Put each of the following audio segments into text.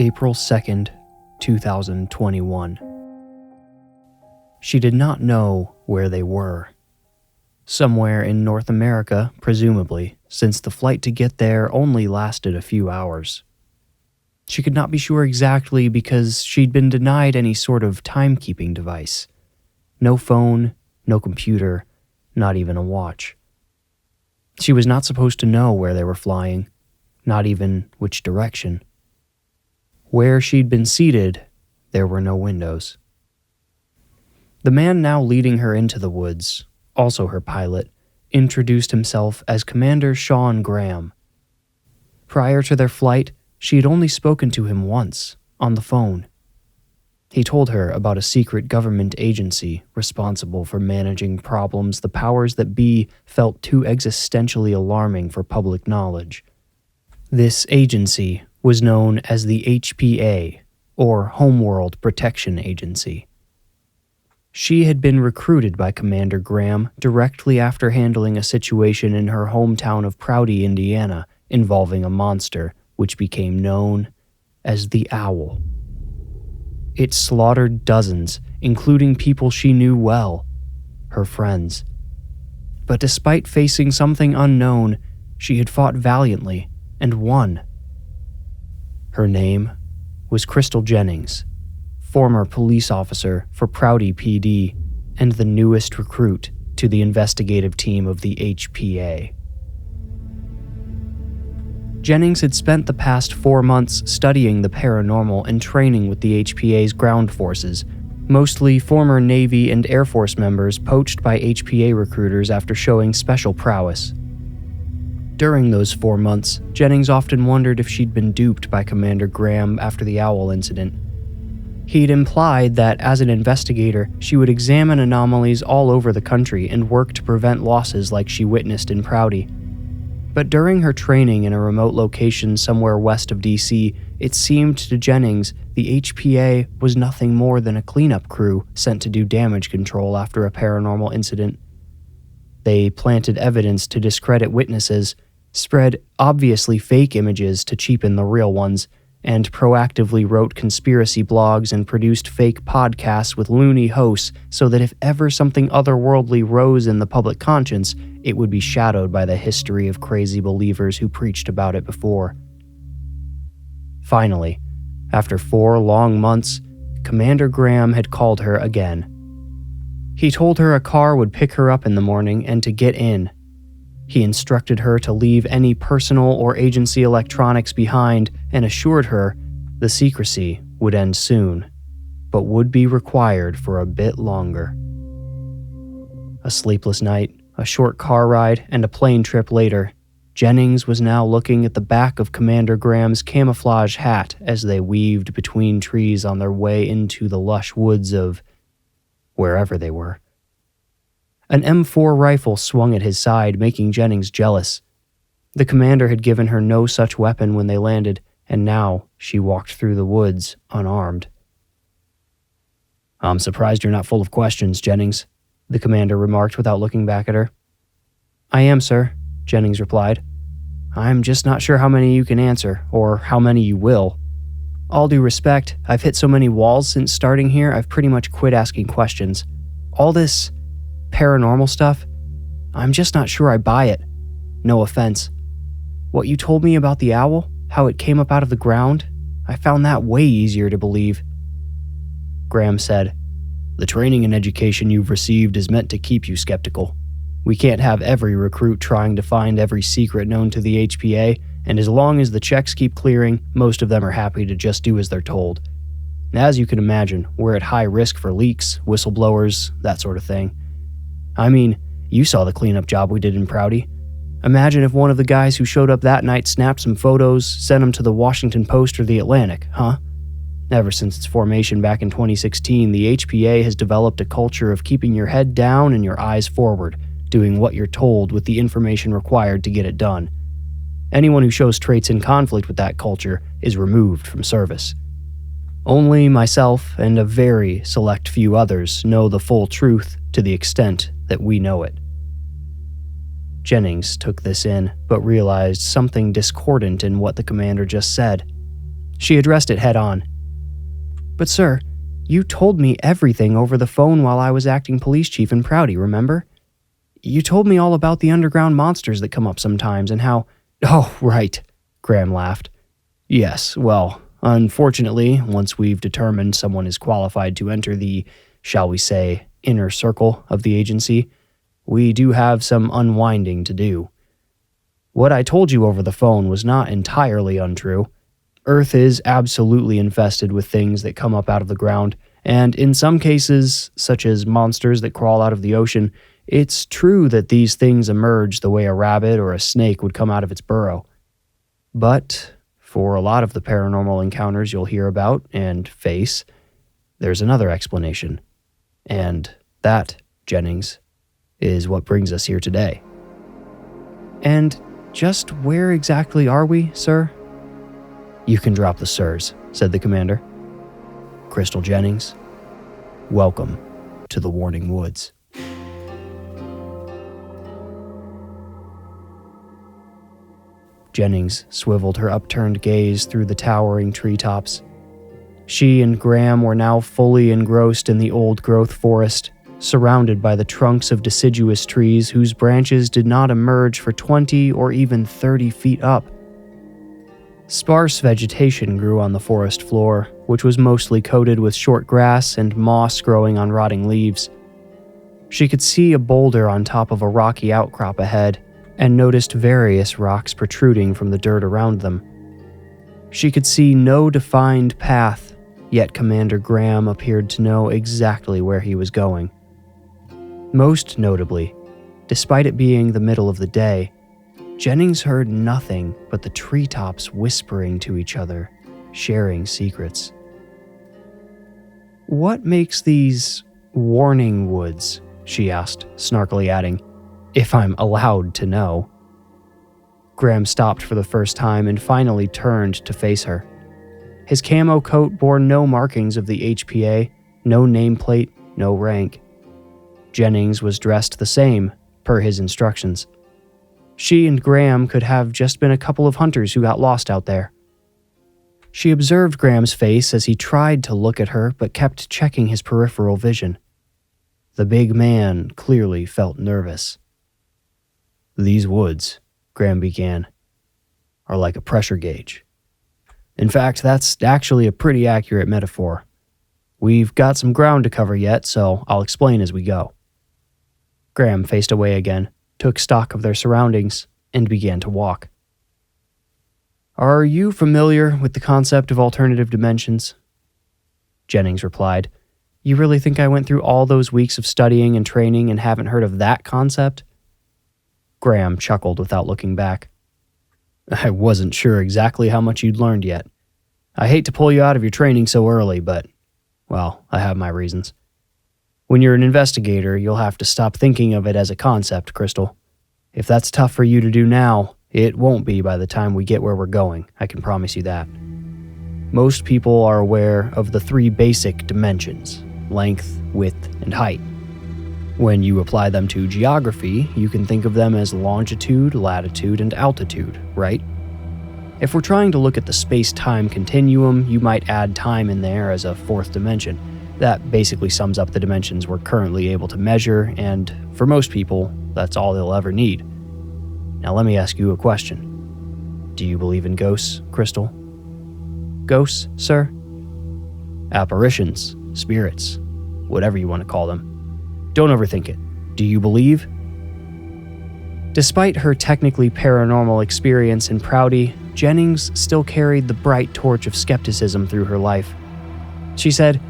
April 2nd, 2021. She did not know where they were. Somewhere in North America, presumably, since the flight to get there only lasted a few hours. She could not be sure exactly because she'd been denied any sort of timekeeping device. No phone, no computer, not even a watch. She was not supposed to know where they were flying, not even which direction. Where she'd been seated, there were no windows. The man now leading her into the woods, also her pilot, introduced himself as Commander Sean Graham. Prior to their flight, she had only spoken to him once, on the phone. He told her about a secret government agency responsible for managing problems the powers that be felt too existentially alarming for public knowledge. This agency was known as the HPA, or Homeworld Protection Agency. She had been recruited by Commander Graham directly after handling a situation in her hometown of Prouty, Indiana, involving a monster which became known as the Owl. It slaughtered dozens, including people she knew well, her friends. But despite facing something unknown, she had fought valiantly and won. Her name was Crystal Jennings, former police officer for Prouty PD and the newest recruit to the investigative team of the HPA. Jennings had spent the past 4 months studying the paranormal and training with the HPA's ground forces, mostly former Navy and Air Force members poached by HPA recruiters after showing special prowess. During those 4 months, Jennings often wondered if she'd been duped by Commander Graham after the Owl incident. He'd implied that as an investigator, she would examine anomalies all over the country and work to prevent losses like she witnessed in Prouty. But during her training in a remote location somewhere west of DC, it seemed to Jennings the HPA was nothing more than a cleanup crew sent to do damage control after a paranormal incident. They planted evidence to discredit witnesses, spread obviously fake images to cheapen the real ones, and proactively wrote conspiracy blogs and produced fake podcasts with loony hosts so that if ever something otherworldly rose in the public conscience, it would be shadowed by the history of crazy believers who preached about it before. Finally, after 4 long months, Commander Graham had called her again. He told her a car would pick her up in the morning and to get in. He instructed her to leave any personal or agency electronics behind and assured her the secrecy would end soon, but would be required for a bit longer. A sleepless night, a short car ride, and a plane trip later, Jennings was now looking at the back of Commander Graham's camouflage hat as they weaved between trees on their way into the lush woods of wherever they were. An M4 rifle swung at his side, making Jennings jealous. The commander had given her no such weapon when they landed, and now she walked through the woods unarmed. "I'm surprised you're not full of questions, Jennings," the commander remarked without looking back at her. "I am, sir," Jennings replied. "I'm just not sure how many you can answer, or how many you will. All due respect, I've hit so many walls since starting here, I've pretty much quit asking questions. All this paranormal stuff, I'm just not sure I buy it. No offense. What you told me about the owl, how it came up out of the ground, I found that way easier to believe." Graham said, "The training and education you've received is meant to keep you skeptical. We can't have every recruit trying to find every secret known to the HPA, and as long as the checks keep clearing, most of them are happy to just do as they're told. As you can imagine, we're at high risk for leaks, whistleblowers, that sort of thing. I mean, you saw the cleanup job we did in Prouty. Imagine if one of the guys who showed up that night snapped some photos, sent them to the Washington Post or the Atlantic, huh? Ever since its formation back in 2016, the HPA has developed a culture of keeping your head down and your eyes forward, doing what you're told with the information required to get it done. Anyone who shows traits in conflict with that culture is removed from service. Only myself and a very select few others know the full truth to the extent that we know it." Jennings took this in, but realized something discordant in what the commander just said. She addressed it head on. "But sir, you told me everything over the phone while I was acting police chief in Prouty, remember? You told me all about the underground monsters that come up sometimes and how—" "Oh, right," Graham laughed. "Yes, well, unfortunately, once we've determined someone is qualified to enter the, shall we say, inner circle of the agency, we do have some unwinding to do. What I told you over the phone was not entirely untrue. Earth is absolutely infested with things that come up out of the ground, and in some cases, such as monsters that crawl out of the ocean, it's true that these things emerge the way a rabbit or a snake would come out of its burrow. But for a lot of the paranormal encounters you'll hear about and face, there's another explanation. And that, Jennings, is what brings us here today." "And just where exactly are we, sir?" "You can drop the sirs," said the commander. "Crystal Jennings, welcome to the Warning Woods." Jennings swiveled her upturned gaze through the towering treetops. She and Graham were now fully engrossed in the old-growth forest, surrounded by the trunks of deciduous trees whose branches did not emerge for 20 or even 30 feet up. Sparse vegetation grew on the forest floor, which was mostly coated with short grass and moss growing on rotting leaves. She could see a boulder on top of a rocky outcrop ahead, and noticed various rocks protruding from the dirt around them. She could see no defined path, yet Commander Graham appeared to know exactly where he was going. Most notably, despite it being the middle of the day, Jennings heard nothing but the treetops whispering to each other, sharing secrets. "What makes these warning woods?" she asked, snarkily adding, "If I'm allowed to know." Graham stopped for the first time and finally turned to face her. His camo coat bore no markings of the HPA, no nameplate, no rank. Jennings was dressed the same, per his instructions. She and Graham could have just been a couple of hunters who got lost out there. She observed Graham's face as he tried to look at her but kept checking his peripheral vision. The big man clearly felt nervous. "These woods," Graham began, "are like a pressure gauge. In fact, that's actually a pretty accurate metaphor. We've got some ground to cover yet, so I'll explain as we go." Graham faced away again, took stock of their surroundings, and began to walk. "Are you familiar with the concept of alternative dimensions?" Jennings replied, "You really think I went through all those weeks of studying and training and haven't heard of that concept?" Graham chuckled without looking back. "I wasn't sure exactly how much you'd learned yet. I hate to pull you out of your training so early, but, well, I have my reasons. When you're an investigator, you'll have to stop thinking of it as a concept, Crystal. If that's tough for you to do now, it won't be by the time we get where we're going, I can promise you that. Most people are aware of the 3 basic dimensions: length, width, and height. When you apply them to geography, you can think of them as longitude, latitude, and altitude, right? If we're trying to look at the space-time continuum, you might add time in there as a 4th dimension. That basically sums up the dimensions we're currently able to measure, and for most people, that's all they'll ever need. Now let me ask you a question. Do you believe in ghosts, Crystal?" "Ghosts, sir?" "Apparitions, spirits, whatever you want to call them. Don't overthink it. Do you believe?" Despite her technically paranormal experience in Prouty, Jennings still carried the bright torch of skepticism through her life. She said,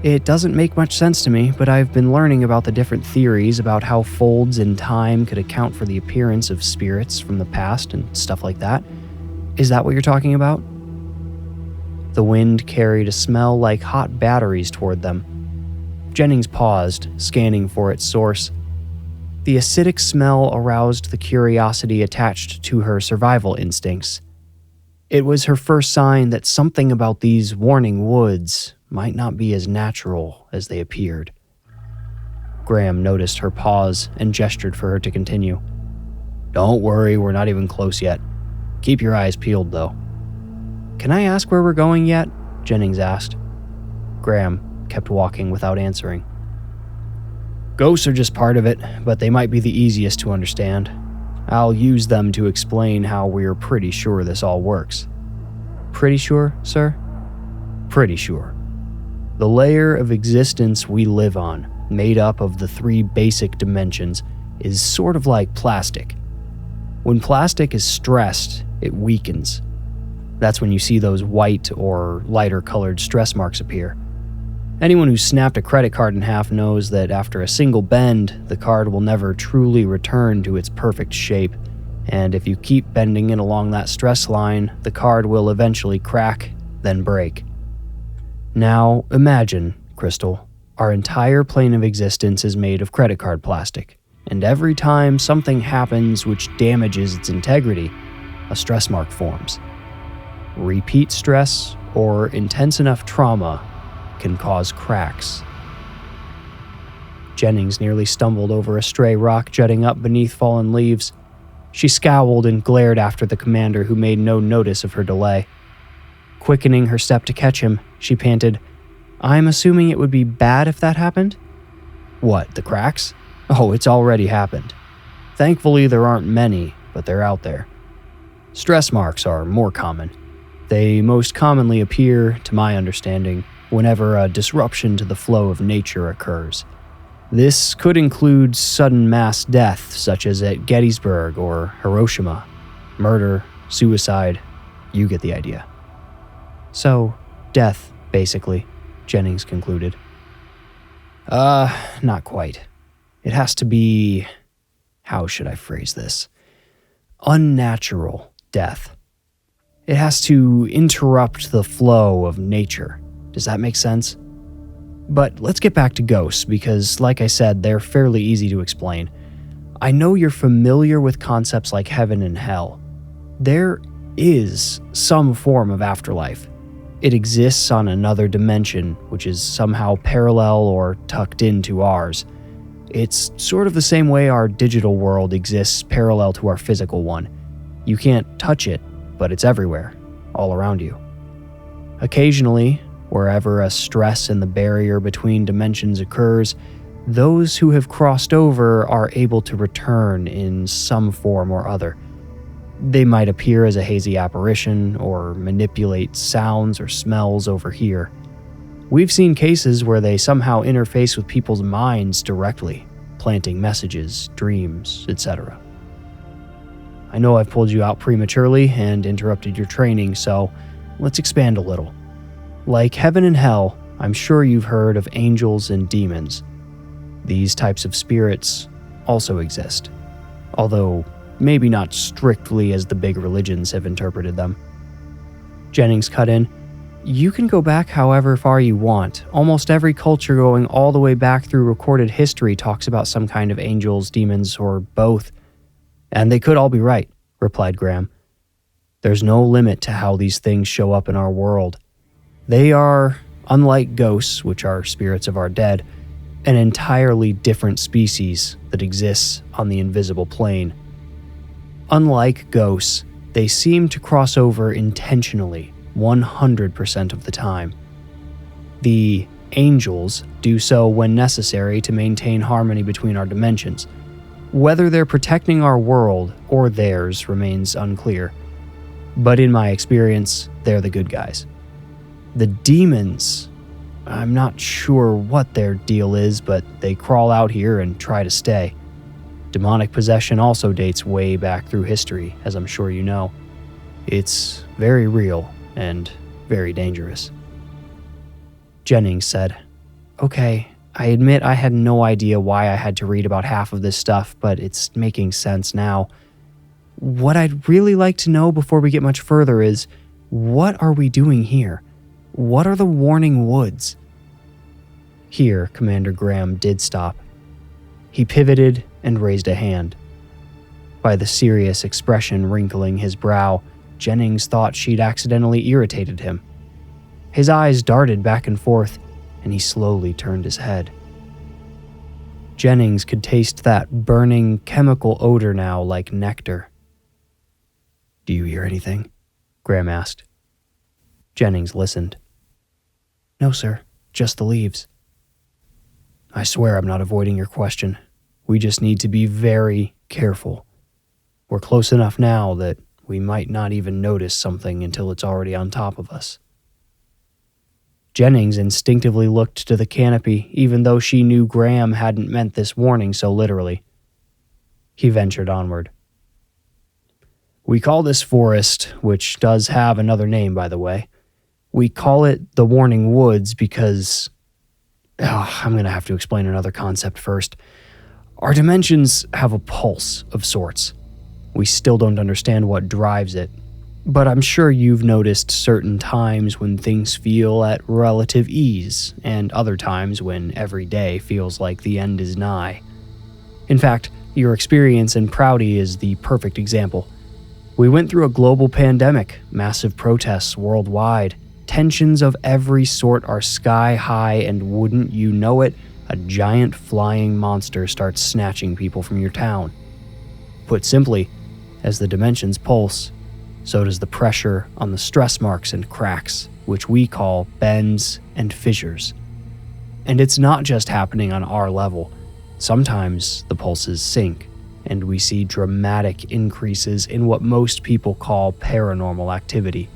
"It doesn't make much sense to me, but I've been learning about the different theories about how folds in time could account for the appearance of spirits from the past and stuff like that. Is that what you're talking about?" The wind carried a smell like hot batteries toward them. Jennings paused, scanning for its source. The acidic smell aroused the curiosity attached to her survival instincts. It was her first sign that something about these warning woods might not be as natural as they appeared. Graham noticed her pause and gestured for her to continue. "Don't worry, we're not even close yet. Keep your eyes peeled, though." Can I ask where we're going yet? Jennings asked. Graham kept walking without answering. Ghosts are just part of it, but they might be the easiest to understand. I'll use them to explain how we're pretty sure this all works. Pretty sure, sir? Pretty sure. The layer of existence we live on, made up of the 3 basic dimensions, is sort of like plastic. When plastic is stressed, it weakens. That's when you see those white or lighter colored stress marks appear. Anyone who snapped a credit card in half knows that after a single bend, the card will never truly return to its perfect shape, and if you keep bending it along that stress line, the card will eventually crack, then break. Now, imagine, Crystal, our entire plane of existence is made of credit card plastic, and every time something happens which damages its integrity, a stress mark forms. Repeat stress or intense enough trauma can cause cracks. Jennings nearly stumbled over a stray rock jutting up beneath fallen leaves. She scowled and glared after the commander, who made no notice of her delay. Quickening her step to catch him, she panted, I'm assuming it would be bad if that happened? What, the cracks? Oh, it's already happened. Thankfully, there aren't many, but they're out there. Stress marks are more common. They most commonly appear, to my understanding, whenever a disruption to the flow of nature occurs. This could include sudden mass death, such as at Gettysburg or Hiroshima. Murder, suicide, you get the idea. So, death, basically, Jennings concluded. Not quite. It has to be, how should I phrase this? Unnatural death. It has to interrupt the flow of nature. Does that make sense? But let's get back to ghosts, because, like I said, they're fairly easy to explain. I know you're familiar with concepts like heaven and hell. There is some form of afterlife. It exists on another dimension, which is somehow parallel or tucked into ours. It's sort of the same way our digital world exists parallel to our physical one. You can't touch it, but it's everywhere, all around you. Occasionally, wherever a stress in the barrier between dimensions occurs, those who have crossed over are able to return in some form or other. They might appear as a hazy apparition or manipulate sounds or smells over here. We've seen cases where they somehow interface with people's minds directly, planting messages, dreams, etc. I know I've pulled you out prematurely and interrupted your training, so let's expand a little. Like heaven and hell, I'm sure you've heard of angels and demons. These types of spirits also exist, although maybe not strictly as the big religions have interpreted them. Jennings cut in, You can go back however far you want. Almost every culture going all the way back through recorded history talks about some kind of angels, demons, or both. And they could all be right, replied Graham. There's no limit to how these things show up in our world. They are, unlike ghosts, which are spirits of our dead, an entirely different species that exists on the invisible plane. Unlike ghosts, they seem to cross over intentionally 100% of the time. The angels do so when necessary to maintain harmony between our dimensions. Whether they're protecting our world or theirs remains unclear, but in my experience, they're the good guys. The demons, I'm not sure what their deal is, but they crawl out here and try to stay. Demonic possession also dates way back through history, as I'm sure you know. It's very real and very dangerous. Jennings said, Okay, I admit I had no idea why I had to read about half of this stuff, but it's making sense now. What I'd really like to know before we get much further is, what are we doing here? What are the Warning Woods? Here, Commander Graham did stop. He pivoted and raised a hand. By the serious expression wrinkling his brow, Jennings thought she'd accidentally irritated him. His eyes darted back and forth, and he slowly turned his head. Jennings could taste that burning chemical odor now like nectar. Do you hear anything? Graham asked. Jennings listened. "No, sir, just the leaves." "I swear I'm not avoiding your question. We just need to be very careful. We're close enough now that we might not even notice something until it's already on top of us." Jennings instinctively looked to the canopy, even though she knew Graham hadn't meant this warning so literally. He ventured onward. "We call this forest, which does have another name, by the way. We call it the Warning Woods because... I'm going to have to explain another concept first. Our dimensions have a pulse of sorts. We still don't understand what drives it, but I'm sure you've noticed certain times when things feel at relative ease, and other times when every day feels like the end is nigh. In fact, your experience in Prouty is the perfect example. We went through a global pandemic, massive protests worldwide, tensions of every sort are sky high, and wouldn't you know it, a giant flying monster starts snatching people from your town. Put simply, as the dimensions pulse, so does the pressure on the stress marks and cracks, which we call bends and fissures. And it's not just happening on our level. Sometimes the pulses sink, and we see dramatic increases in what most people call paranormal activity.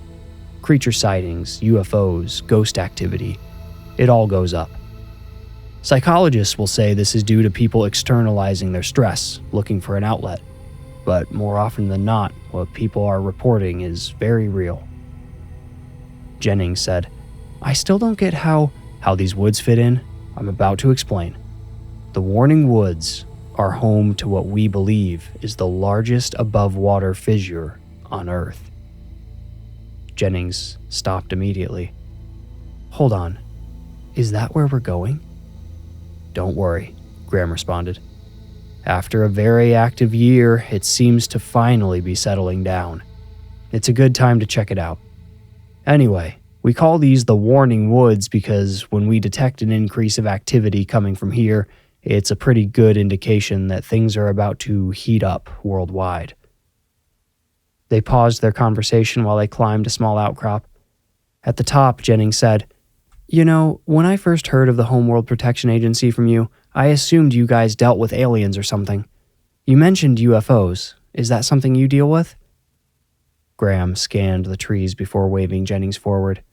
Creature sightings, UFOs, ghost activity. It all goes up. Psychologists will say this is due to people externalizing their stress, looking for an outlet. But more often than not, what people are reporting is very real. Jennings said, "I still don't get how these woods fit in. I'm about to explain. The Warning Woods are home to what we believe is the largest above-water fissure on Earth." Jennings stopped immediately. "Hold on. Is that where we're going?" "Don't worry," Graham responded. "After a very active year, it seems to finally be settling down. It's a good time to check it out. Anyway, we call these the Warning Woods because when we detect an increase of activity coming from here, it's a pretty good indication that things are about to heat up worldwide." They paused their conversation while they climbed a small outcrop. At the top, Jennings said, "You know, when I first heard of the Homeworld Protection Agency from you, I assumed you guys dealt with aliens or something. You mentioned UFOs. Is that something you deal with?" Graham scanned the trees before waving Jennings forward.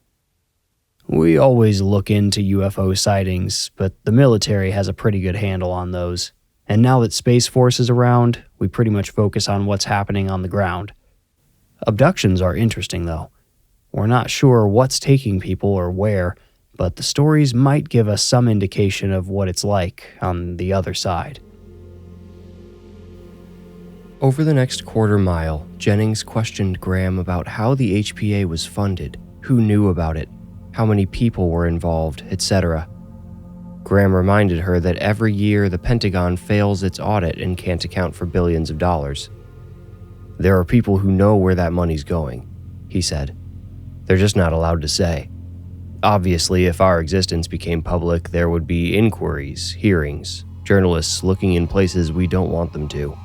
"We always look into UFO sightings, but the military has a pretty good handle on those. And now that Space Force is around, we pretty much focus on what's happening on the ground. Abductions are interesting, though. We're not sure what's taking people or where, but the stories might give us some indication of what it's like on the other side." Over the next quarter mile, Jennings questioned Graham about how the HPA was funded, who knew about it, how many people were involved, etc. Graham reminded her that every year the Pentagon fails its audit and can't account for billions of dollars. "There are people who know where that money's going," he said. "They're just not allowed to say. Obviously, if our existence became public, there would be inquiries, hearings, journalists looking in places we don't want them to.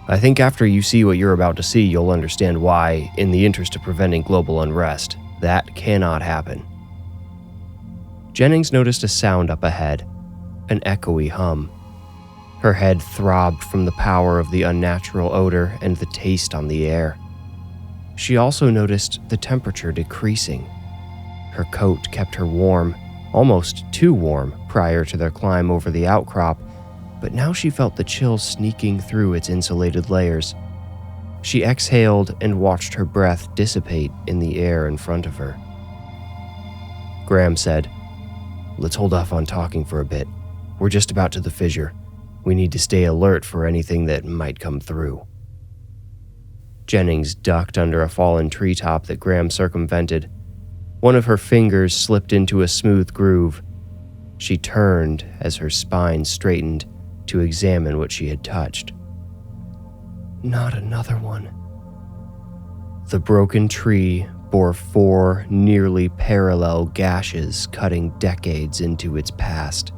I think after you see what you're about to see, you'll understand why, in the interest of preventing global unrest, that cannot happen." Jennings noticed a sound up ahead, an echoey hum. Her head throbbed from the power of the unnatural odor and the taste on the air. She also noticed the temperature decreasing. Her coat kept her warm, almost too warm, prior to their climb over the outcrop, but now she felt the chill sneaking through its insulated layers. She exhaled and watched her breath dissipate in the air in front of her. Graham said, "Let's hold off on talking for a bit. We're just about to the fissure. We need to stay alert for anything that might come through." Jennings ducked under a fallen treetop that Graham circumvented. One of her fingers slipped into a smooth groove. She turned as her spine straightened to examine what she had touched. Not another one. The broken tree bore 4 nearly parallel gashes cutting decades into its past.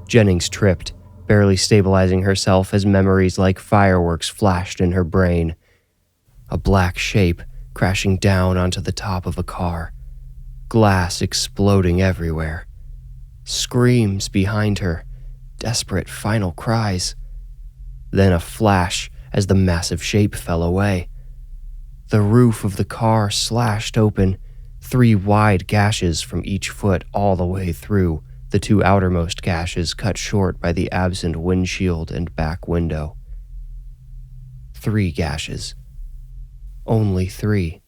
Jennings tripped, barely stabilizing herself as memories like fireworks flashed in her brain. A black shape, crashing down onto the top of a car, glass exploding everywhere. Screams behind her, desperate final cries. Then a flash as the massive shape fell away. The roof of the car slashed open, 3 wide gashes from each foot all the way through, the 2 outermost gashes cut short by the absent windshield and back window. 3 gashes. Only 3.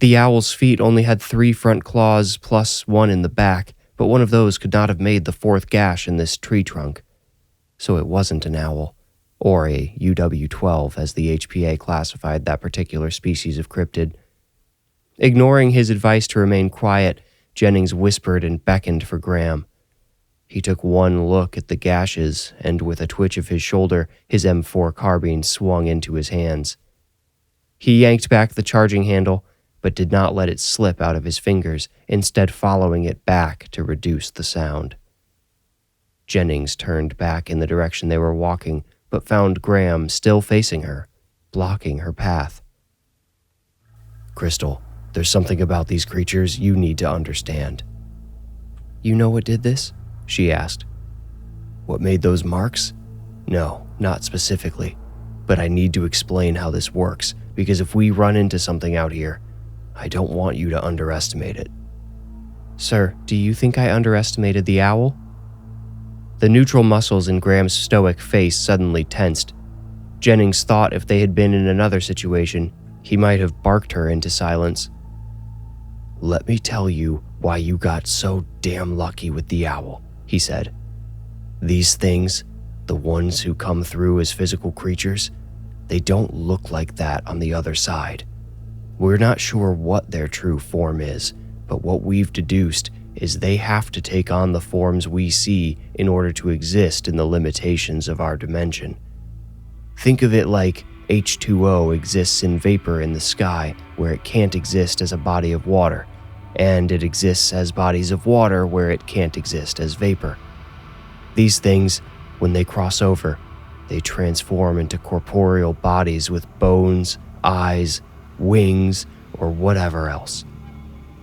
The owl's feet only had 3 front claws plus 1 in the back, but one of those could not have made the 4th gash in this tree trunk. So it wasn't an owl, or a UW-12 as the HPA classified that particular species of cryptid. Ignoring his advice to remain quiet, Jennings whispered and beckoned for Graham. He took one look at the gashes, and with a twitch of his shoulder, his M4 carbine swung into his hands. He yanked back the charging handle, but did not let it slip out of his fingers, instead following it back to reduce the sound. Jennings turned back in the direction they were walking, but found Graham still facing her, blocking her path. "Crystal, there's something about these creatures you need to understand." "You know what did this?" she asked. "What made those marks? No, not specifically. But I need to explain how this works, because if we run into something out here, I don't want you to underestimate it." "Sir, do you think I underestimated the owl?" The neutral muscles in Graham's stoic face suddenly tensed. Jennings thought if they had been in another situation, he might have barked her into silence. "Let me tell you why you got so damn lucky with the owl," he said. "These things, the ones who come through as physical creatures, they don't look like that on the other side. We're not sure what their true form is, but what we've deduced is they have to take on the forms we see in order to exist in the limitations of our dimension. Think of it like H2O exists in vapor in the sky where it can't exist as a body of water, and it exists as bodies of water where it can't exist as vapor. These things, when they cross over, they transform into corporeal bodies with bones, eyes, wings, or whatever else.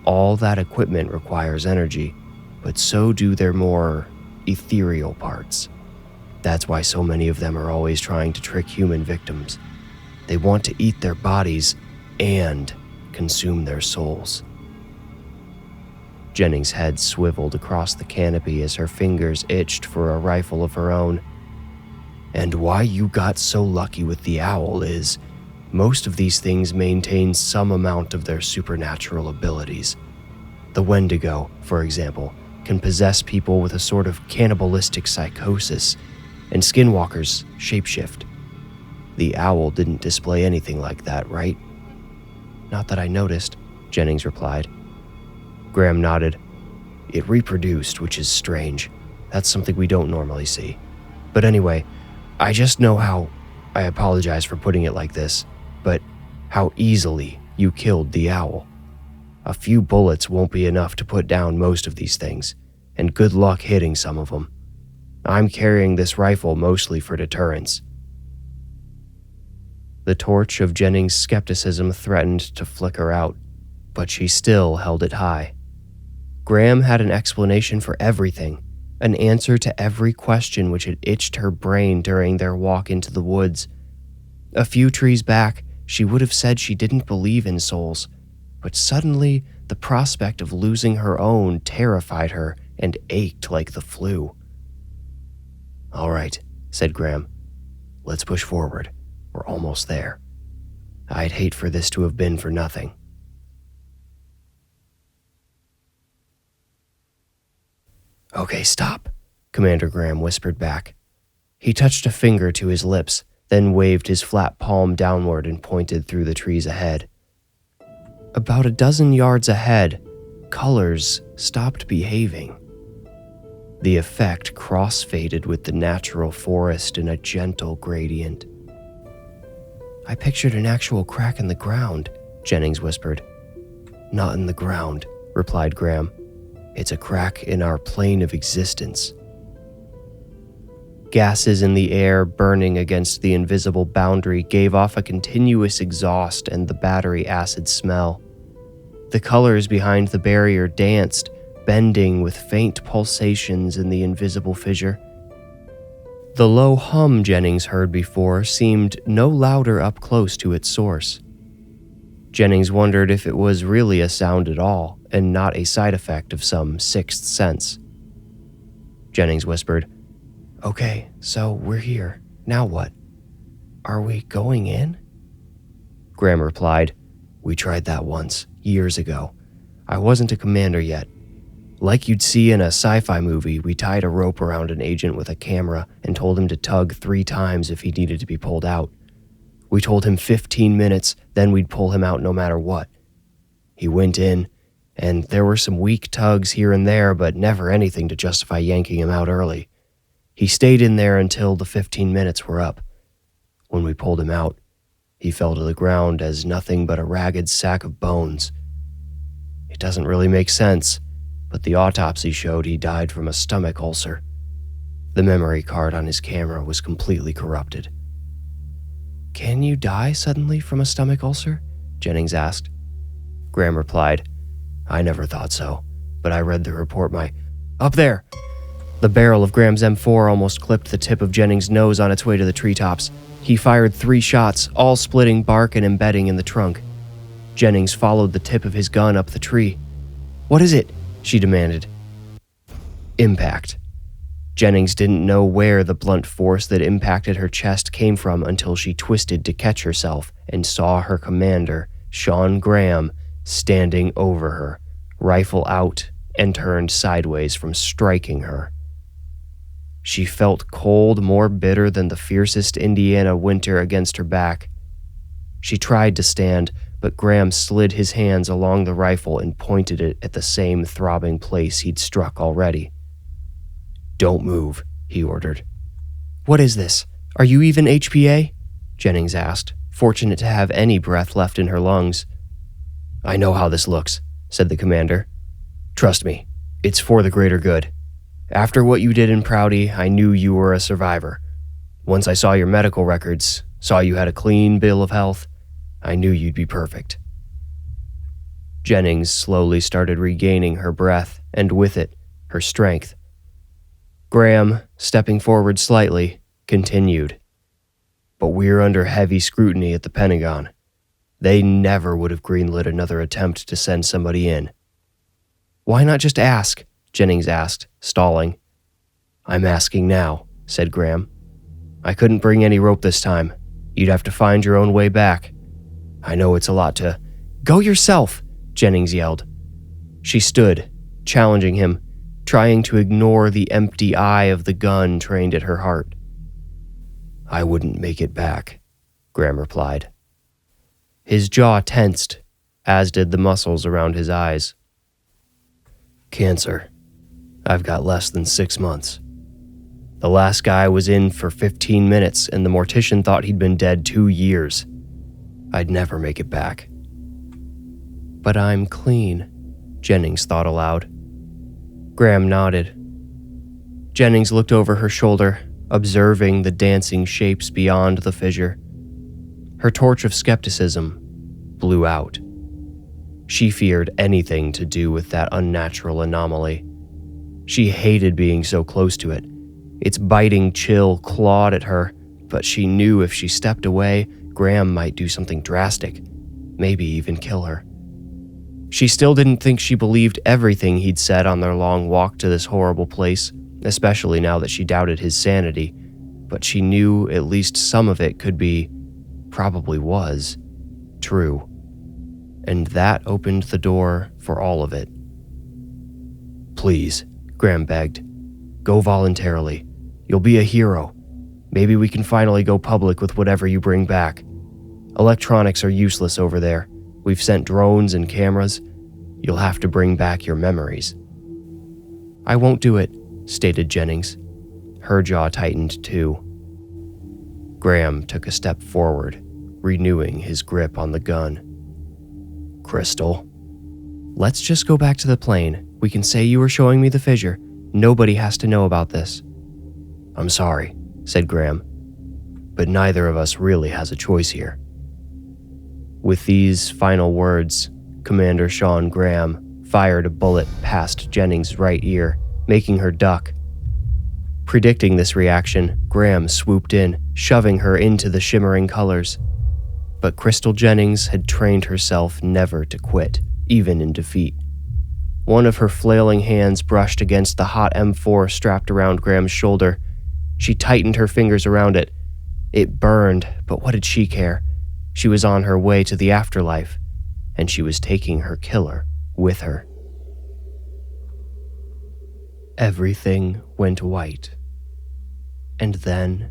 All that equipment requires energy, but so do their more ethereal parts. That's why so many of them are always trying to trick human victims. They want to eat their bodies and consume their souls." Jennings' head swiveled across the canopy as her fingers itched for a rifle of her own. "And why you got so lucky with the owl is, most of these things maintain some amount of their supernatural abilities. The Wendigo, for example, can possess people with a sort of cannibalistic psychosis, and skinwalkers shapeshift. The owl didn't display anything like that, right?" "Not that I noticed," Jennings replied. Graham nodded. "It reproduced, which is strange. That's something we don't normally see. But anyway, I just know how, I apologize for putting it like this, but how easily you killed the owl. A few bullets won't be enough to put down most of these things, and good luck hitting some of them. I'm carrying this rifle mostly for deterrence." The torch of Jennings' skepticism threatened to flicker out, but she still held it high. Graham had an explanation for everything, an answer to every question which had itched her brain during their walk into the woods. A few trees back, she would have said she didn't believe in souls, but suddenly the prospect of losing her own terrified her and ached like the flu. "All right," said Graham. "Let's push forward. We're almost there. I'd hate for this to have been for nothing." "Okay, stop," Commander Graham whispered back. He touched a finger to his lips, then waved his flat palm downward and pointed through the trees ahead. About a dozen yards ahead, colors stopped behaving. The effect cross-faded with the natural forest in a gentle gradient. "I pictured an actual crack in the ground," Jennings whispered. "Not in the ground," replied Graham. "It's a crack in our plane of existence." Gases in the air burning against the invisible boundary gave off a continuous exhaust and the battery acid smell. The colors behind the barrier danced, bending with faint pulsations in the invisible fissure. The low hum Jennings heard before seemed no louder up close to its source. Jennings wondered if it was really a sound at all and not a side effect of some sixth sense. Jennings whispered, "Okay, so we're here. Now what? Are we going in?" Graham replied, "We tried that once, years ago. I wasn't a commander yet. Like you'd see in a sci-fi movie, we tied a rope around an agent with a camera and told him to tug 3 times if he needed to be pulled out. We told him 15 minutes, then we'd pull him out no matter what. He went in, and there were some weak tugs here and there, but never anything to justify yanking him out early. He stayed in there until the 15 minutes were up. When we pulled him out, he fell to the ground as nothing but a ragged sack of bones. It doesn't really make sense, but the autopsy showed he died from a stomach ulcer. The memory card on his camera was completely corrupted." "Can you die suddenly from a stomach ulcer?" Jennings asked. Graham replied, "I never thought so, but I read the report Up there!" The barrel of Graham's M4 almost clipped the tip of Jennings' nose on its way to the treetops. He fired 3 shots, all splitting bark and embedding in the trunk. Jennings followed the tip of his gun up the tree. "What is it?" she demanded. Impact. Jennings didn't know where the blunt force that impacted her chest came from until she twisted to catch herself and saw her commander, Sean Graham, standing over her, rifle out and turned sideways from striking her. She felt cold more bitter than the fiercest Indiana winter against her back. She tried to stand, but Graham slid his hands along the rifle and pointed it at the same throbbing place he'd struck already. "Don't move," he ordered. "What is this? Are you even HPA?" Jennings asked, fortunate to have any breath left in her lungs. "I know how this looks," said the commander. "Trust me, it's for the greater good. After what you did in Prouty, I knew you were a survivor. Once I saw your medical records, saw you had a clean bill of health, I knew you'd be perfect." Jennings slowly started regaining her breath, and with it, her strength. Graham, stepping forward slightly, continued. "But we're under heavy scrutiny at the Pentagon. They never would have greenlit another attempt to send somebody in." "Why not just ask?" Jennings asked, stalling. "I'm asking now," said Graham. "I couldn't bring any rope this time. You'd have to find your own way back. I know it's a lot to—" "Go yourself!" Jennings yelled. She stood, challenging him, trying to ignore the empty eye of the gun trained at her heart. "I wouldn't make it back," Graham replied. His jaw tensed, as did the muscles around his eyes. "Cancer. I've got less than 6 months. The last guy was in for 15 minutes and the mortician thought he'd been dead 2 years. I'd never make it back." "But I'm clean," Jennings thought aloud. Graham nodded. Jennings looked over her shoulder, observing the dancing shapes beyond the fissure. Her torch of skepticism blew out. She feared anything to do with that unnatural anomaly. She hated being so close to it. Its biting chill clawed at her, but she knew if she stepped away, Graham might do something drastic, maybe even kill her. She still didn't think she believed everything he'd said on their long walk to this horrible place, especially now that she doubted his sanity, but she knew at least some of it could be, probably was, true. And that opened the door for all of it. "Please," Graham begged. "Go voluntarily. You'll be a hero. Maybe we can finally go public with whatever you bring back. Electronics are useless over there. We've sent drones and cameras. You'll have to bring back your memories." "I won't do it," stated Jennings. Her jaw tightened too. Graham took a step forward, renewing his grip on the gun. "Crystal, let's just go back to the plane. We can say you were showing me the fissure. Nobody has to know about this." "I'm sorry," said Graham. "But neither of us really has a choice here." With these final words, Commander Sean Graham fired a bullet past Jennings' right ear, making her duck. Predicting this reaction, Graham swooped in, shoving her into the shimmering colors. But Crystal Jennings had trained herself never to quit, even in defeat. One of her flailing hands brushed against the hot M4 strapped around Graham's shoulder. She tightened her fingers around it. It burned, but what did she care? She was on her way to the afterlife, and she was taking her killer with her. Everything went white. And then,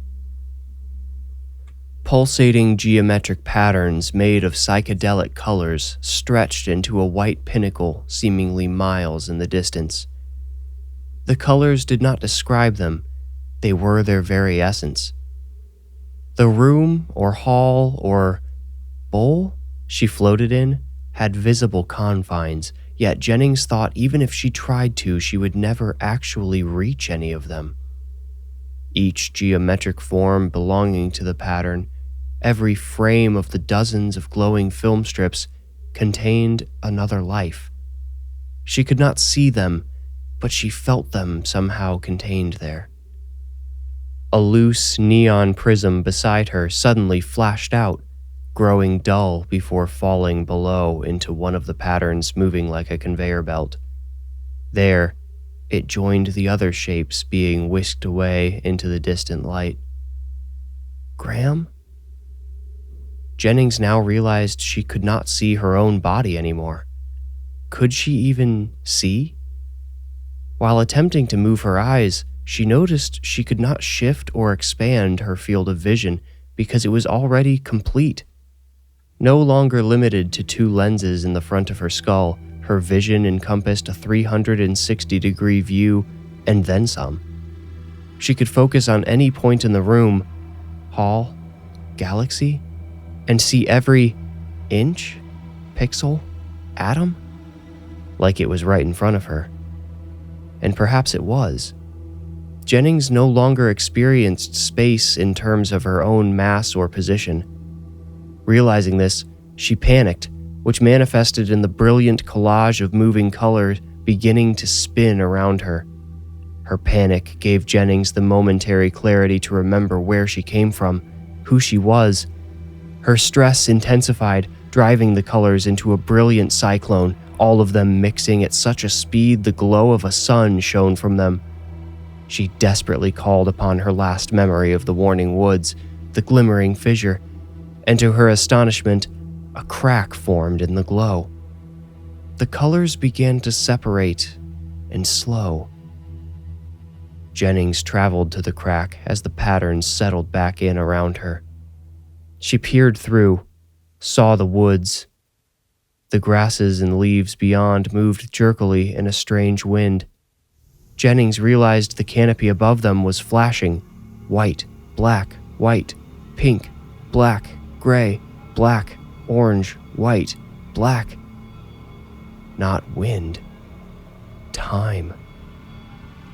pulsating geometric patterns made of psychedelic colors stretched into a white pinnacle seemingly miles in the distance. The colors did not describe them, they were their very essence. The room or hall or bowl she floated in had visible confines, yet Jennings thought even if she tried to, she would never actually reach any of them. Each geometric form belonging to the pattern, every frame of the dozens of glowing film strips, contained another life. She could not see them, but she felt them somehow contained there. A loose neon prism beside her suddenly flashed out, growing dull before falling below into one of the patterns moving like a conveyor belt. There, it joined the other shapes being whisked away into the distant light. Graham? Jennings now realized she could not see her own body anymore. Could she even see? While attempting to move her eyes, she noticed she could not shift or expand her field of vision because it was already complete. No longer limited to 2 lenses in the front of her skull, her vision encompassed a 360-degree view and then some. She could focus on any point in the room, hall, galaxy, and see every inch, pixel, atom, like it was right in front of her. And perhaps it was. Jennings no longer experienced space in terms of her own mass or position. Realizing this, she panicked, which manifested in the brilliant collage of moving colors beginning to spin around her. Her panic gave Jennings the momentary clarity to remember where she came from, who she was. Her stress intensified, driving the colors into a brilliant cyclone, all of them mixing at such a speed the glow of a sun shone from them. She desperately called upon her last memory of the warning woods, the glimmering fissure, and to her astonishment, a crack formed in the glow. The colors began to separate and slow. Jennings traveled to the crack as the patterns settled back in around her. She peered through, saw the woods. The grasses and leaves beyond moved jerkily in a strange wind. Jennings realized the canopy above them was flashing. White, black, white, pink, black, gray, black, orange, white, black. Not wind. Time.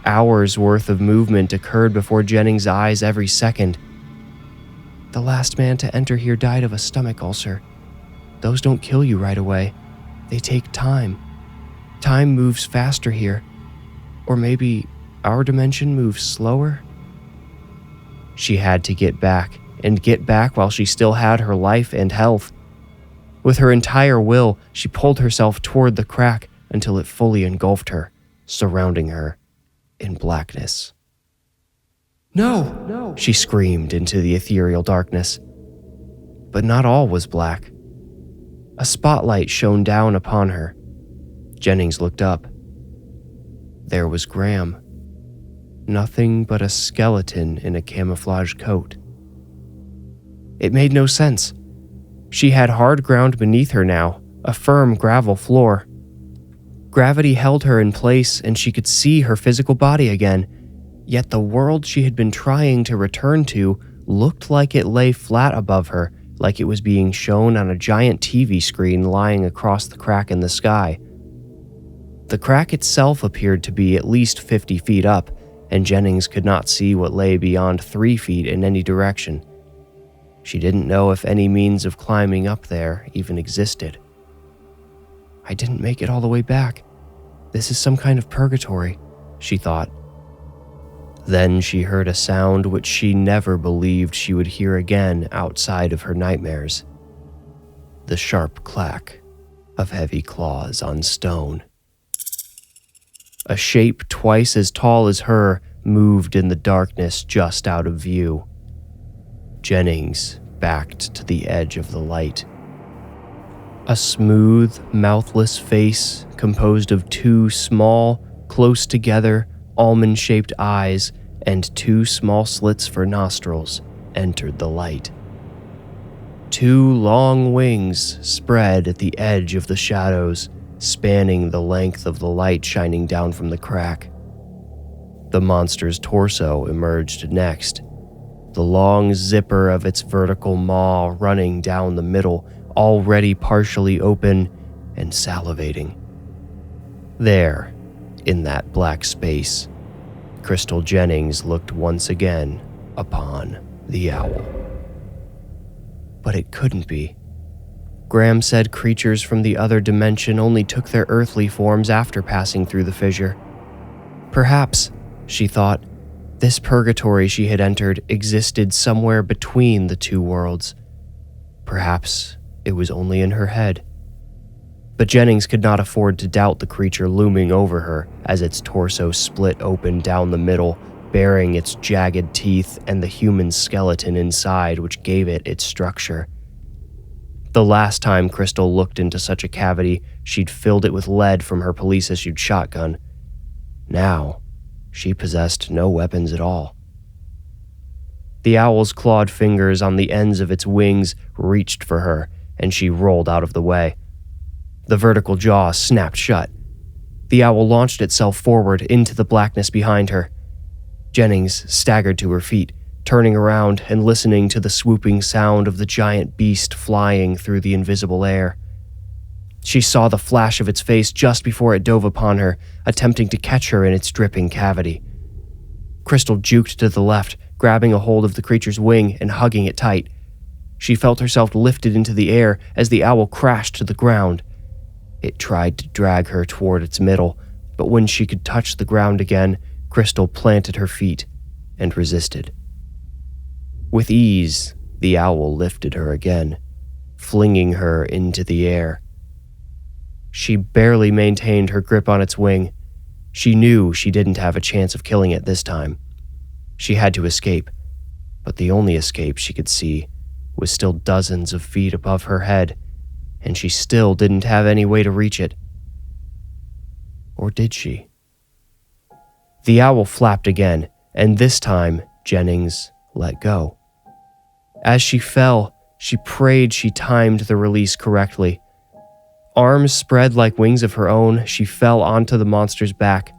Hours worth of movement occurred before Jennings' eyes every second. The last man to enter here died of a stomach ulcer. Those don't kill you right away. They take time. Time moves faster here. Or maybe our dimension moves slower? She had to get back, and get back while she still had her life and health. With her entire will, she pulled herself toward the crack until it fully engulfed her, surrounding her in blackness. No! She screamed into the ethereal darkness. But not all was black. A spotlight shone down upon her. Jennings looked up. There was Graham. Nothing but a skeleton in a camouflage coat. It made no sense. She had hard ground beneath her now, a firm gravel floor. Gravity held her in place and she could see her physical body again, yet the world she had been trying to return to looked like it lay flat above her, like it was being shown on a giant TV screen lying across the crack in the sky. The crack itself appeared to be at least 50 feet up, and Jennings could not see what lay beyond 3 feet in any direction. She didn't know if any means of climbing up there even existed. "I didn't make it all the way back. This is some kind of purgatory," she thought. Then she heard a sound which she never believed she would hear again outside of her nightmares. The sharp clack of heavy claws on stone. A shape twice as tall as her moved in the darkness just out of view. Jennings backed to the edge of the light. A smooth, mouthless face composed of 2 small, close-together, almond-shaped eyes and 2 small slits for nostrils entered the light. 2 long wings spread at the edge of the shadows, spanning the length of the light shining down from the crack. The monster's torso emerged next, the long zipper of its vertical maw running down the middle, already partially open and salivating. There, in that black space, Crystal Jennings looked once again upon the owl. But it couldn't be. Graham said creatures from the other dimension only took their earthly forms after passing through the fissure. Perhaps, she thought, this purgatory she had entered existed somewhere between the 2 worlds. Perhaps it was only in her head. But Jennings could not afford to doubt the creature looming over her as its torso split open down the middle, baring its jagged teeth and the human skeleton inside which gave it its structure. The last time Crystal looked into such a cavity, she'd filled it with lead from her police-issued shotgun. Now, she possessed no weapons at all. The owl's clawed fingers on the ends of its wings reached for her, and she rolled out of the way. The vertical jaw snapped shut. The owl launched itself forward into the blackness behind her. Jennings staggered to her feet, turning around and listening to the swooping sound of the giant beast flying through the invisible air. She saw the flash of its face just before it dove upon her, attempting to catch her in its dripping cavity. Crystal juked to the left, grabbing a hold of the creature's wing and hugging it tight. She felt herself lifted into the air as the owl crashed to the ground. It tried to drag her toward its middle, but when she could touch the ground again, Crystal planted her feet and resisted. With ease, the owl lifted her again, flinging her into the air. She barely maintained her grip on its wing. She knew she didn't have a chance of killing it this time. She had to escape, but the only escape she could see was still dozens of feet above her head, and she still didn't have any way to reach it. Or did she? The owl flapped again, and this time Jennings let go. As she fell, she prayed she timed the release correctly. Arms spread like wings of her own, she fell onto the monster's back.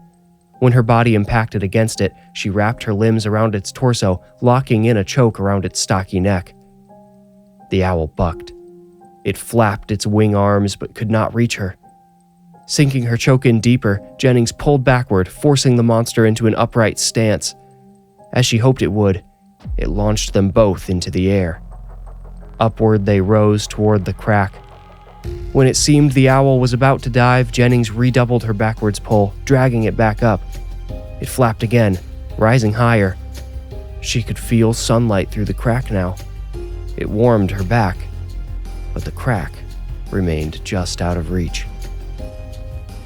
When her body impacted against it, she wrapped her limbs around its torso, locking in a choke around its stocky neck. The owl bucked. It flapped its wing arms but could not reach her. Sinking her choke in deeper, Jennings pulled backward, forcing the monster into an upright stance. As she hoped it would, it launched them both into the air. Upward they rose toward the crack. When it seemed the owl was about to dive, Jennings redoubled her backwards pull, dragging it back up. It flapped again, rising higher. She could feel sunlight through the crack now. It warmed her back, but the crack remained just out of reach.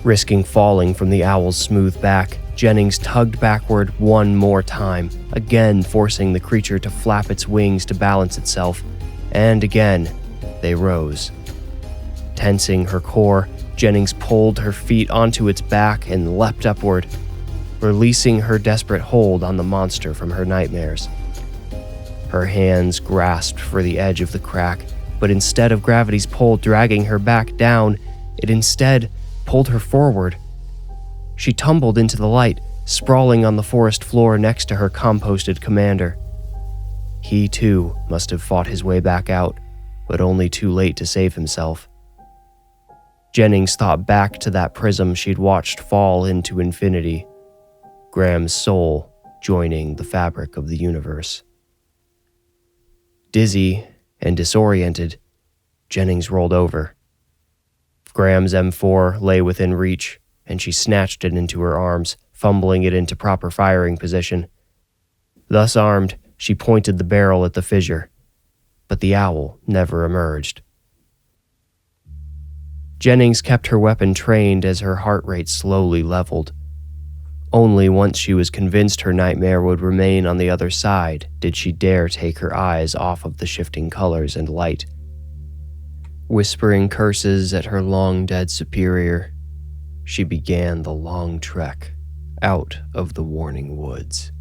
Risking falling from the owl's smooth back, Jennings tugged backward one more time, again forcing the creature to flap its wings to balance itself, and again they rose. Tensing her core, Jennings pulled her feet onto its back and leapt upward, releasing her desperate hold on the monster from her nightmares. Her hands grasped for the edge of the crack, but instead of gravity's pull dragging her back down, it instead pulled her forward. She tumbled into the light, sprawling on the forest floor next to her composted commander. He, too, must have fought his way back out, but only too late to save himself. Jennings thought back to that prism she'd watched fall into infinity. Graham's soul joining the fabric of the universe. Dizzy and disoriented, Jennings rolled over. Graham's M4 lay within reach, and she snatched it into her arms, fumbling it into proper firing position. Thus armed, she pointed the barrel at the fissure, but the owl never emerged. Jennings kept her weapon trained as her heart rate slowly leveled. Only once she was convinced her nightmare would remain on the other side did she dare take her eyes off of the shifting colors and light. Whispering curses at her long-dead superior, she began the long trek out of the warning woods.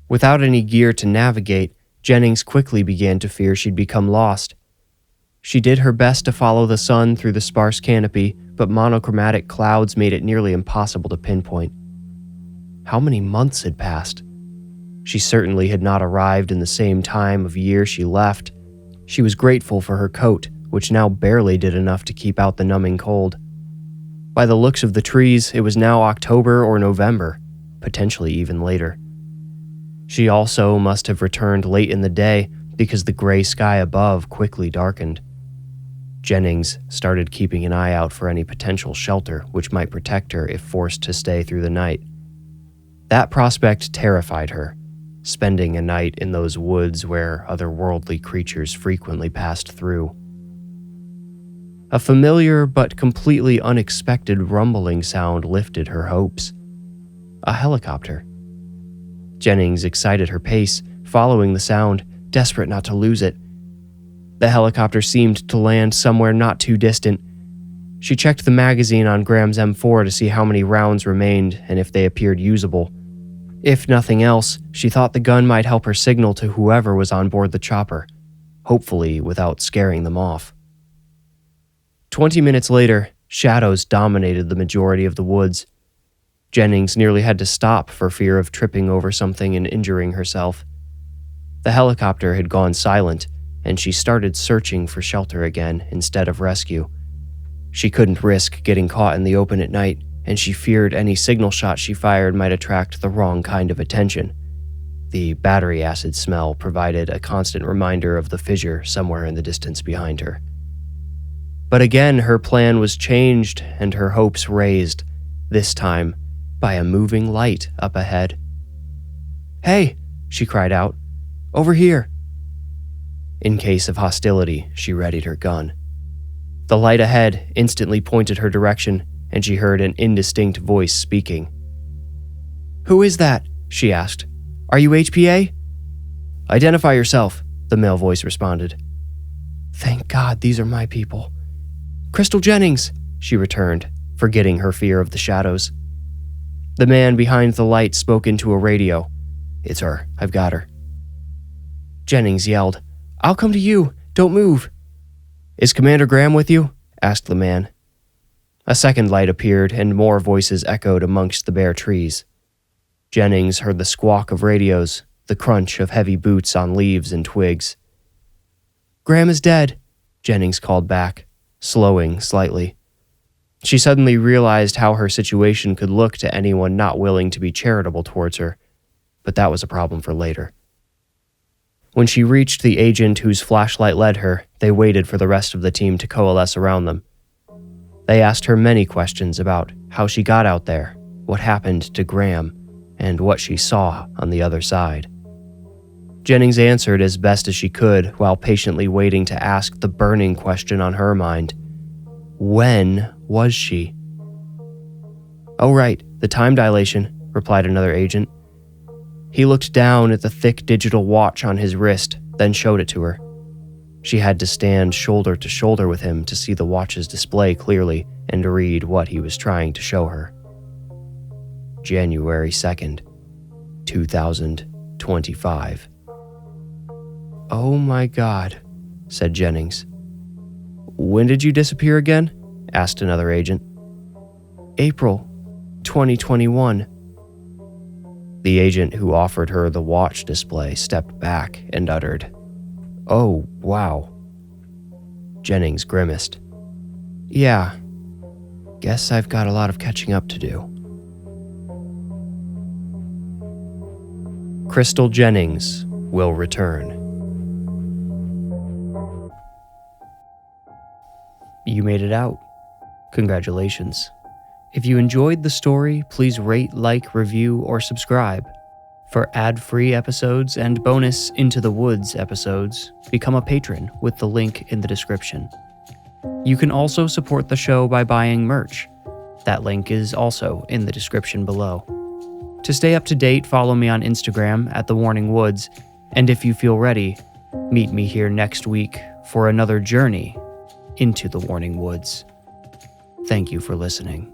Without any gear to navigate, Jennings quickly began to fear she'd become lost. She did her best to follow the sun through the sparse canopy, but monochromatic clouds made it nearly impossible to pinpoint. How many months had passed? She certainly had not arrived in the same time of year she left. She was grateful for her coat, which now barely did enough to keep out the numbing cold. By the looks of the trees, it was now October or November, potentially even later. She also must have returned late in the day because the gray sky above quickly darkened. Jennings started keeping an eye out for any potential shelter which might protect her if forced to stay through the night. That prospect terrified her, spending a night in those woods where otherworldly creatures frequently passed through. A familiar but completely unexpected rumbling sound lifted her hopes. A helicopter. Jennings excited her pace, following the sound, desperate not to lose it. The helicopter seemed to land somewhere not too distant. She checked the magazine on Graham's M4 to see how many rounds remained and if they appeared usable. If nothing else, she thought the gun might help her signal to whoever was on board the chopper, hopefully without scaring them off. 20 minutes later, shadows dominated the majority of the woods. Jennings nearly had to stop for fear of tripping over something and injuring herself. The helicopter had gone silent, and she started searching for shelter again instead of rescue. She couldn't risk getting caught in the open at night, and she feared any signal shot she fired might attract the wrong kind of attention. The battery acid smell provided a constant reminder of the fissure somewhere in the distance behind her. But again, her plan was changed and her hopes raised, this time by a moving light up ahead. "Hey!" she cried out. "Over here!" In case of hostility, she readied her gun. The light ahead instantly pointed her direction, and she heard an indistinct voice speaking. "Who is that?" she asked. "Are you HPA?" "Identify yourself," the male voice responded. "Thank God these are my people." "Crystal Jennings," she returned, forgetting her fear of the shadows. The man behind the light spoke into a radio. "It's her. I've got her." Jennings yelled, "I'll come to you. Don't move." "Is Commander Graham with you?" asked the man. A second light appeared, and more voices echoed amongst the bare trees. Jennings heard the squawk of radios, the crunch of heavy boots on leaves and twigs. "Graham is dead," Jennings called back, slowing slightly. She suddenly realized how her situation could look to anyone not willing to be charitable towards her, but that was a problem for later. When she reached the agent whose flashlight led her, they waited for the rest of the team to coalesce around them. They asked her many questions about how she got out there, what happened to Graham, and what she saw on the other side. Jennings answered as best as she could while patiently waiting to ask the burning question on her mind. When was she? "Oh right, the time dilation," replied another agent. He looked down at the thick digital watch on his wrist, then showed it to her. She had to stand shoulder to shoulder with him to see the watch's display clearly and read what he was trying to show her. January 2nd, 2025. "Oh my God," said Jennings. "When did you disappear again?" asked another agent. "April 2021. The agent who offered her the watch display stepped back and uttered, "Oh, wow." Jennings grimaced. "Yeah, guess I've got a lot of catching up to do." Crystal Jennings will return. You made it out. Congratulations. If you enjoyed the story, please rate, like, review, or subscribe. For ad-free episodes and bonus Into the Woods episodes, become a patron with the link in the description. You can also support the show by buying merch. That link is also in the description below. To stay up to date, follow me on Instagram at The Warning Woods, and if you feel ready, meet me here next week for another journey into the Warning Woods. Thank you for listening.